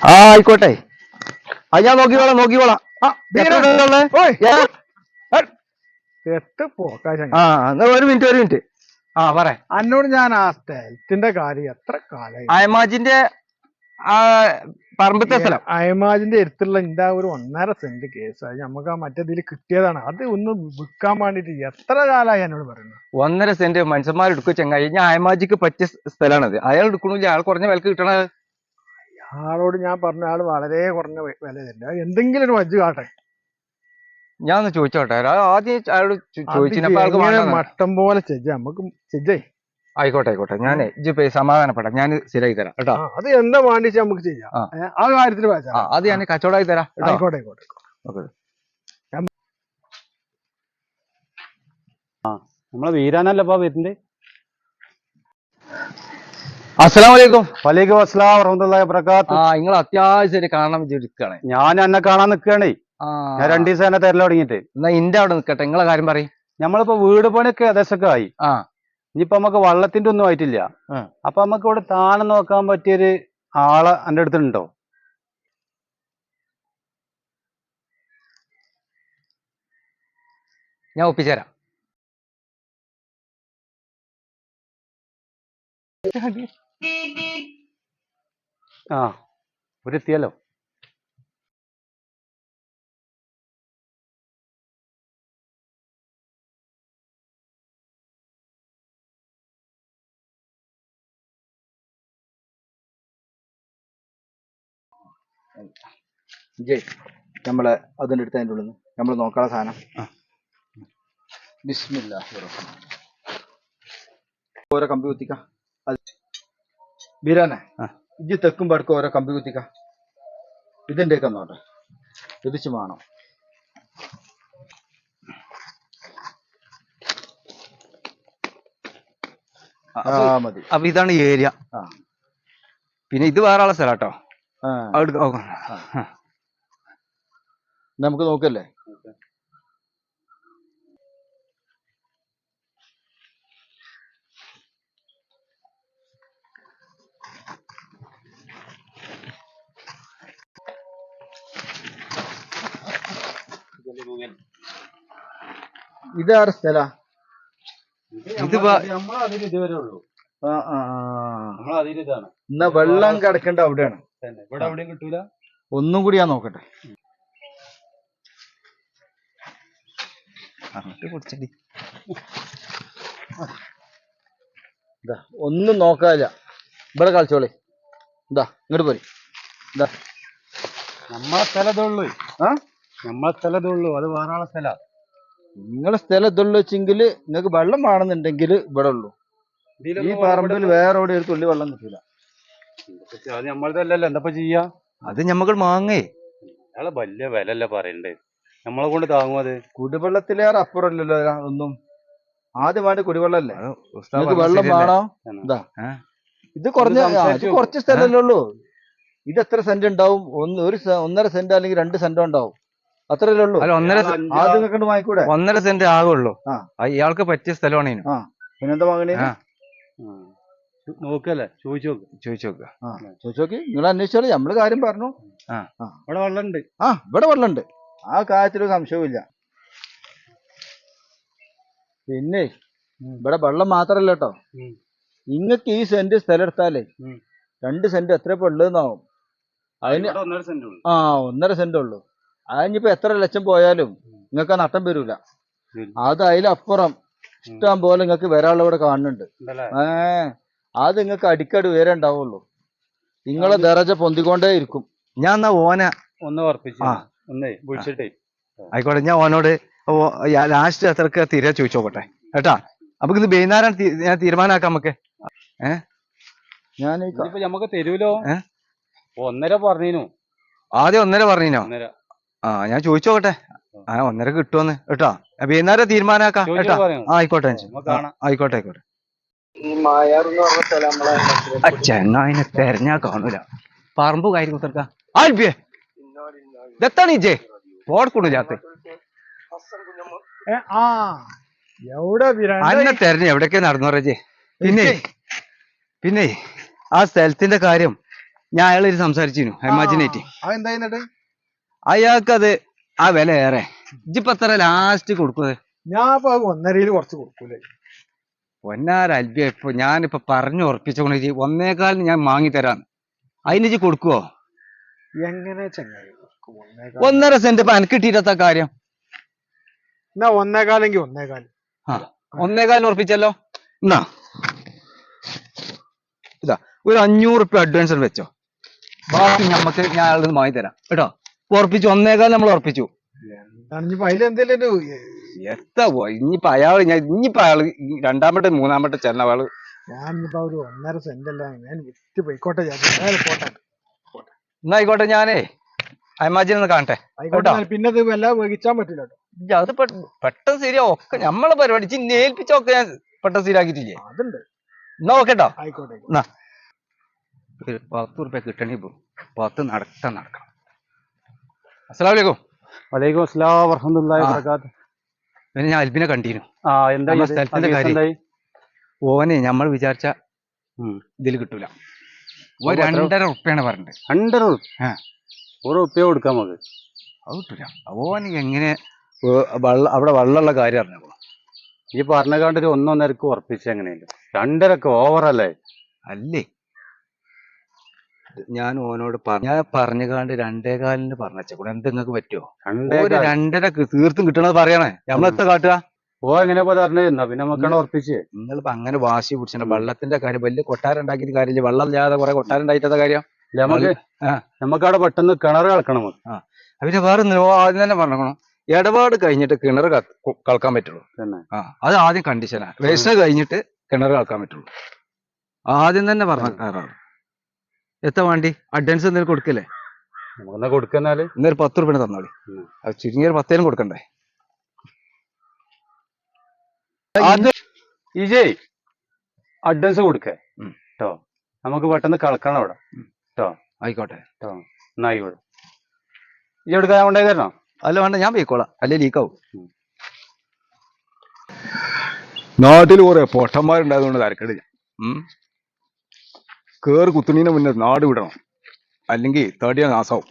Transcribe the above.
ആ ആയിക്കോട്ടെ. അത് ഞാൻ നോക്കിക്കോളാം. എന്നാ ഒരു മിനിറ്റ്. ആ പറ. എന്നോട് ഞാൻ ആ സ്ഥലത്തിന്റെ കാര്യം എത്ര കാലായി. അയമാജിന്റെ പറമ്പത്തെ സ്ഥലം. അയമാജിന്റെ അടുത്തുള്ള എന്റെ ഒരു 1.5 സെന്റ് കേസ് അത് നമുക്ക് ആ മറ്റേതിൽ കിട്ടിയതാണ്. അത് ഒന്ന് വിൽക്കാൻ വേണ്ടിട്ട് എത്ര കാലമായി എന്നോട് പറയുന്നത്. 1.5 സെന്റ് മനുഷ്യന്മാർ എടുക്കും ചങ്ങായി. ഞാൻ അയമാജിക്ക് പറ്റിയ സ്ഥലമാണത്. അയാൾ എടുക്കണില്ല. അയാൾ കുറഞ്ഞ വിലക്ക് കിട്ടണത്. ആളോട് ഞാൻ പറഞ്ഞ ആള് വളരെ കുറഞ്ഞ വില തരില്ല. എന്തെങ്കിലും ഒരു മജ്ജ് കാട്ടെ. ഞാൻ ഒന്ന് ചോദിച്ചോട്ടെ. ആദ്യം അയാളോട് ചോദിച്ചു മട്ടം പോലെ ചെജ്ജ നമുക്ക് ചെജ്ജേ. ആയിക്കോട്ടെ. ഞാൻ സമാധാനപ്പെടാം. ഞാൻ ശരിയായി തരാം കേട്ടോ. അത് എന്താ വേണ്ടിച്ച് നമുക്ക് ചെയ്യാം. ആ കാര്യത്തിൽ അത് ഞാൻ കച്ചവടമായി തരാം. ആയിക്കോട്ടെ. നമ്മളെ വീരാനല്ലപ്പാ വരുന്നുണ്ട്. അസ്സലാമു അലൈക്കും. വലൈക്കും അസ്സലാം വറഹ്മത്തുള്ളാഹി വബറകാതുഹു. നിങ്ങൾ അത്യാവശ്യം കാണാൻ ഇരിക്കുകയാണ്. ഞാൻ എന്നെ കാണാൻ നിൽക്കുകയാണേ. ഞാൻ 2 ദിവസം തന്നെ തരല തുടങ്ങിയിട്ട്. എന്നാ ഇന്റെ അവിടെ നിൽക്കട്ടെ. നിങ്ങളെ കാര്യം പറയും. നമ്മളിപ്പോ വീട് പണിയൊക്കെ ഏകദേശമൊക്കെ ആയി. ഇനിയിപ്പോ നമുക്ക് വള്ളത്തിന്റെ ഒന്നും ആയിട്ടില്ല. അപ്പൊ നമുക്ക് ഇവിടെ താണു നോക്കാൻ പറ്റിയൊരു ആളെ എന്റെ അടുത്തുണ്ടോ? ഞാൻ ഒപ്പിച്ചേരാം. എത്തിയല്ലോ. നമ്മള് അതിൻ്റെ അടുത്ത് അതിൻ്റെ ഉള്ളിൽ നമ്മൾ നോക്കാനുള്ള സാധനം. ബിസ്മില്ലാഹിർ റഹ്മാനിർ റഹീം. ഓരോ കമ്പി കുത്തിക്ക. ബീരാനെ ഇജ്ജ് തെക്കും പടക്കും ഓരോ കമ്പി കുത്തിക്ക. ഇതിൻ്റെ ഒക്കെ നോട്ടെ. ഇതിച്ച് വേണം. മതി. അപ്പൊ ഇതാണ് ഏരിയ. പിന്നെ ഇത് വേറെ ആളെ സ്ഥലം കേട്ടോ. നമുക്ക് നോക്കല്ലേ. ഇതാറ് സ്ഥല. ഇതുവരെ ഉള്ളൂ. എന്നാ വെള്ളം കിടക്കേണ്ട അവിടെയാണ്. ഇവിടെ എവിടെയും കിട്ടൂല. ഒന്നും കൂടി ഞാൻ നോക്കട്ടെ. ഒന്നും നോക്കാല്ല. ഇവിടെ കളിച്ചോളി. ഇതാ ഇങ്ങോട്ട് പോരി. ഇതാ നമ്മളെ സ്ഥലത്തുള്ളൂ. നമ്മളെ സ്ഥലത്തുള്ളൂ. അത് വേറെ ആളെ സ്ഥല. നിങ്ങളെ സ്ഥലത്തുള്ളൂ വെച്ചെങ്കില് നിങ്ങൾക്ക് വെള്ളം വേണമെന്നുണ്ടെങ്കിൽ ഇവിടെ ഉള്ളൂ. ഈ പറമ്പിൽ വേറെ എവിടെ ഒരു തുള്ളി വെള്ളം കിട്ടൂല. അത് നമ്മളതല്ലല്ലോ. എന്താ ചെയ്യാ? അത് ഞമ്മക്ക് മാങ്ങേ. അയാളെ വലിയ വില അല്ല പറയണ്ടേ. നമ്മളെ കൊണ്ട് താങ്ങും അത്. കുടിവെള്ളത്തിലേറെ അപ്പുറമല്ലല്ലോ ഒന്നും. ആദ്യം വേണ്ട കുടിവെള്ളല്ലേ. വെള്ളം വേണോ? ഇതാ ഇത് കുറച്ച് സ്ഥലമല്ലേ ഉള്ളൂ. ഇത് എത്ര സെന്റ് ഉണ്ടാവും? 1.5 സെന്റ് അല്ലെങ്കിൽ 2 സെന്റോ ഉണ്ടാവും. അത്രയല്ലേ ഉള്ളൂ. ആദ്യം വാങ്ങിക്കൂടെ? 1.5 സെന്റ് ആകുള്ളൂ. ഇയാൾക്ക് പറ്റിയ സ്ഥലമാണ്. പിന്നെന്താ വാങ്ങണേ? നോക്കല്ലേ. ചോദിച്ചു നോക്കി. നിങ്ങൾ അന്വേഷിച്ചോളൂ. നമ്മള് കാര്യം പറഞ്ഞു. ഇവിടെ വെള്ളമുണ്ട്. ഇവിടെ വെള്ളമുണ്ട്. ആ കാര്യത്തിലൊരു സംശയവുമില്ല. പിന്നെ ഇവിടെ വെള്ളം മാത്രല്ല കേട്ടോ. ഇങ്ങക്ക് ഈ സെന്റ് സ്ഥലം എടുത്താലേ 2 സെന്റ് എത്ര ഉള്ളതെന്നാവും. അതിന് 1.5 സെന്റ് ഉള്ളൂ. അതിനിപ്പോ എത്ര ലക്ഷം പോയാലും നിങ്ങൾക്ക് ആ നട്ടം വരൂല. അത് അതിലപ്പുറം ഇഷ്ടം പോലെ നിങ്ങൾക്ക് വരാനുള്ള ഇവിടെ കാണുന്നുണ്ട്. അത് നിങ്ങൾക്ക് അടിക്കടി ഉയരം ഉണ്ടാവുള്ളൂ. നിങ്ങളെ ദറജ പൊന്തിക്കൊണ്ടേ ഇരിക്കും. ഞാൻ എന്നാ ഓനെ ഒന്ന് ഉറപ്പിച്ചു. ആയിക്കോട്ടെ. ഞാൻ ഓനോട് ലാസ്റ്റ് എത്രക്ക് തിരികെ ചോദിച്ചു നോക്കട്ടെ കേട്ടാ. നമുക്ക് ഇത് വൈകുന്നേരം ഞാൻ തീരുമാനമാക്കാം. നമുക്ക് നമുക്ക് തരൂലോ. 1.5 പറഞ്ഞീനു. ആദ്യം 1.5 പറഞ്ഞീനോ? ഞാൻ ചോദിച്ചു നോക്കട്ടെ. 1.5 കിട്ടുമെന്ന് കേട്ടോ. വൈകുന്നേരം തീരുമാനമാക്കാം കേട്ടോ. ആയിക്കോട്ടെ. ചെങ്ങായിനെ തെരഞ്ഞാ കാണൂല. പറമ്പ് കയറി കുത്തിർക്ക. ഇതെത്താണ് ഇജേ പോടക്കൊണ്ടില്ലാത്ത അന്നെ തെരഞ്ഞ എവിടേക്കാ നടന്നു പറയേ. പിന്നെ ആ സ്ഥലത്തിന്റെ കാര്യം ഞാൻ അയാളൊരു സംസാരിച്ചിരുന്നു ഇമാജിനേറ്റ്. അതെന്താ എന്നിട്ട്? അയാൾക്കത് ആ വില ഏറെ. ഇജിപ്പോ എത്ര ലാസ്റ്റ് കൊടുക്കുന്നത്? ഞാൻ ഇപ്പൊ 1.5 കുറച്ച് കൊടുക്കൂലേ? പൊന്നാരൽബിയ, ഇപ്പൊ ഞാനിപ്പോ പറഞ്ഞു ഉറപ്പിച്ചോണ്ട് 1.25 ഞാൻ വാങ്ങിത്തരാം. അതിന് ഇജ്ജ് കൊടുക്കുവോ? എങ്ങനെ ചങ്ങായി? 1.5 സെന്റ് ഇപ്പൊ എനിക്ക് കിട്ടിയിട്ട കാര്യം. എന്നാ 1.25 1.25. ആ 1.25 ഉറപ്പിച്ചല്ലോ. എന്നാ ഇതാ ഒരു 500 റുപ്യ അഡ്വാൻസ് വെച്ചോ. ബാക്കി ഞമ്മക്ക് ഞാൻ അയാൾ വാങ്ങി തരാം കേട്ടോ. ഉറപ്പിച്ചു 1.25 നമ്മൾ ഉറപ്പിച്ചു. ഇനിയിപ്പോ അതിലെന്തെങ്കിലും എത്ര ഇനിയിപ്പോ ഇനിയിപ്പോ അയാള് രണ്ടാമത്തെ മൂന്നാമത്തെ ചെന്ന ആള് ഞാനിപ്പോ ഒരു 1.5 സെന്റ് അല്ല ഞാൻ വിറ്റ് പോയിക്കോട്ടെ. പോട്ടെ എന്നാ ആയിക്കോട്ടെ, ഞാനേ ഇമാജിൻ ഒന്ന് കാണട്ടെ കേട്ടോ. പിന്നെ ഇത് വല്ലാതെ വഹിച്ചാൻ പറ്റില്ല കേട്ടോ. അത് പെട്ടെന്ന് ശരിയാ. ഒക്കെ നമ്മളെ പരിപാടി ചിന്നെ ഏൽപ്പിച്ചൊക്കെ ഞാൻ പെട്ടെന്ന് ശരിയാക്കിട്ടില്ലേ. അതുണ്ട്. എന്നാ ഓക്കെട്ടോ. ആയിക്കോട്ടെ. എന്നാ ഒരു 10 റുപ്യ കിട്ടണേ പോ 10 നടക്കണം. അസ്സലാമു അലൈക്കും. വലൈക്കും അസ്സലാം വറഹ്മത്തുള്ളാഹി വബറകാത്ത്. പിന്നെ ഞാൻ അൽബിനെ കണ്ടിരുന്നു. എന്താ സ്ഥലത്തിന്റെ കാര്യം. ഓനെ നമ്മൾ വിചാരിച്ച ഇതിൽ കിട്ടൂല. 2.5 റുപ്യാണ് പറഞ്ഞത്. 2.5 റുപ്യ കൊടുക്കാം നമുക്ക്. അത് കിട്ടൂല. ഓന് എങ്ങനെ അവിടെ വെള്ളമുള്ള കാര്യം അറിഞ്ഞോ? ഈ പറഞ്ഞകാണ്ട് ഒരു 1.5 ഉറപ്പിച്ച എങ്ങനെയല്ലോ? 2.5 ഓവറല്ലേ? അല്ലേ, ഞാൻ ഓനോട് പറഞ്ഞുകാണ്ട് 2.25 പറഞ്ഞൂടെ. എന്ത് നിങ്ങൾക്ക് പറ്റുമോ? 2.5 തീർത്തും കിട്ടണത് പറയണേ. നമ്മളെത്ര കാട്ടുക? ഓ എങ്ങനെ പറഞ്ഞാ പിന്നെ നമുക്കാണ് ഉറപ്പിച്ച്. നിങ്ങളിപ്പോ അങ്ങനെ വാശി പിടിച്ച വെള്ളത്തിന്റെ കാര്യം വലിയ കൊട്ടാരം ഉണ്ടാക്കിയിട്ട് കാര്യമില്ല. വെള്ളം ഇല്ലാതെ കുറെ കൊട്ടാരം ഉണ്ടായിട്ട കാര്യം. നമുക്കവിടെ പെട്ടെന്ന് കിണർ കളക്കണം. പിന്നെ വേറെ ആദ്യം തന്നെ പറഞ്ഞോളണം, ഇടപാട് കഴിഞ്ഞിട്ട് കിണർ കളക്കാൻ പറ്റുള്ളൂ. അത് ആദ്യം കണ്ടീഷനാ. വേസ്റ്റ് കഴിഞ്ഞിട്ട് കിണർ കളക്കാൻ പറ്റുള്ളൂ. ആദ്യം തന്നെ പറഞ്ഞ എത്ര വേണ്ടി? അഡ്വാൻസ് എന്തെങ്കിലും കൊടുക്കല്ലേ? കൊടുക്കുന്നാല് ഇന്നൊരു 10 റുപ്യ തന്നോളി. അത് ചുരുങ്ങിയൊരു 10 കൊടുക്കണ്ടേ? ഇജയ് അഡ്വാൻസ് കൊടുക്കേ കേട്ടോ. നമുക്ക് പെട്ടെന്ന് കളക്കണം അവിടെ കേട്ടോ. ആയിക്കോട്ടെ കേട്ടോ. എന്നാ ആയിക്കോട്ടെ. ഇജ എടുക്കാൻ കൊണ്ടേ തരണോ? അല്ല വേണ്ട, ഞാൻ പോയിക്കോളാം. അല്ലെ ലീക്കാവും. നാട്ടിൽ കുറെ പൊട്ടന്മാരുണ്ടായതുകൊണ്ട് തരക്കേടില്ല. കേറ് കുത്തുണീനെ മുന്നേ നാട് വിടണം, അല്ലെങ്കിൽ തടിയ നാസാവും.